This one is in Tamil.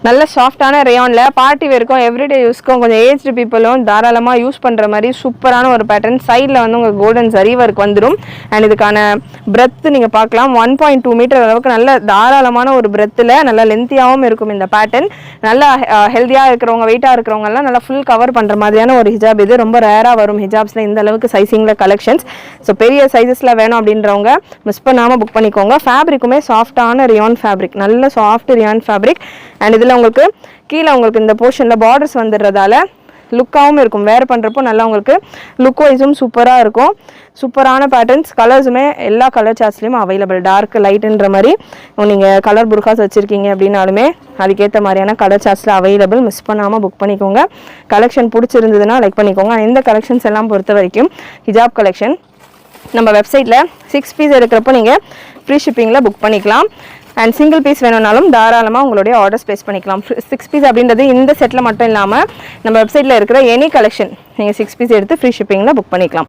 நல்ல சாஃப்டான ரேயான்ல பார்ட்டி வேர்க்கும் எவ்ரிடே யூஸ்க்கும் கொஞ்சம் ஏஜ்டு பீப்புளும் தாராளமாக யூஸ் பண்ணுற மாதிரி சூப்பரான ஒரு பேட்டர்ன். சைடில் வந்து உங்களுக்கு கோல்டன் சரி ஒர்க் வந்துடும். அண்ட் இதுக்கான பிரெத் நீங்கள் பார்க்கலாம் 1.2 மீட்டர் அளவுக்கு நல்ல தாராளமான ஒரு பிரெத்தில் நல்லா லென்த்தியாகவும் இருக்கும் இந்த பேட்டர்ன். நல்லா ஹெல்த்தியாக இருக்கிறவங்க வெயிட்டாக இருக்கிறவங்கலாம் நல்லா ஃபுல் கவர் பண்ணுற மாதிரியான ஒரு ஹிஜாப். இது ரொம்ப ரேராக வரும் ஹிஜாப்ஸில் இந்த அளவுக்கு சைஸிங்கில் கலெக்ஷன்ஸ். ஸோ பெரிய சைஸஸில் வேணும் அப்படின்றவங்க மிஸ் பண்ணாமல் புக் பண்ணிக்கோங்க. ஃபேப்ரிக்குமே சாஃப்டான ரியான் ஃபேப்ரிக், நல்ல சாஃப்ட் ரியான் ஃபேப்ரிக். அண்ட் இதில் உங்களுக்கு கீழே உங்களுக்கு இந்த போர்ஷனில் பார்டர்ஸ் வந்துடுறதால லுக்காகவும் இருக்கும். வேர் பண்ணுறப்போ நல்லா உங்களுக்கு லுக் வைஸும் சூப்பராக இருக்கும். சூப்பரான பேட்டர்ன்ஸ். கலர்ஸுமே எல்லா கலர் சார்ட்ஸ்லேயும் அவைலபிள். டார்க் லைட்டுன்ற மாதிரி நீங்கள் கலர் புர்காஸ் வச்சுருக்கீங்க அப்படின்னாலுமே அதுக்கேற்ற மாதிரியான கலர் சார்ட்ஸில் அவைலபிள். மிஸ் பண்ணாமல் புக் பண்ணிக்கோங்க. கலெக்ஷன் பிடிச்சிருந்ததுன்னா லைக் பண்ணிக்கோங்க. இந்த கலெக்ஷன்ஸ் எல்லாம் பொறுத்த வரைக்கும் ஹிஜாப் கலெக்ஷன் நம்ம வெப்சைட்டில் 6 பீஸ் எடுக்கிறப்போ நீங்கள் ஃப்ரீ ஷிப்பிங்கில் புக் பண்ணிக்கலாம். அண்ட் சிங்கிள் பீஸ் வேணும்னாலும் தாராளமாக உங்களுடைய ஆர்டர்ஸ் ப்ளேஸ் பண்ணிக்கலாம். 6 பீஸ் அப்படின்றது இந்த செட்டில் மட்டும் இல்லாமல் நம்ம வெப்சைட்டில் இருக்கிற எனி கலெக்ஷன் நீங்கள் 6 பீஸ் எடுத்து ஃப்ரீ ஷிப்பிங்கில் புக் பண்ணிக்கலாம்.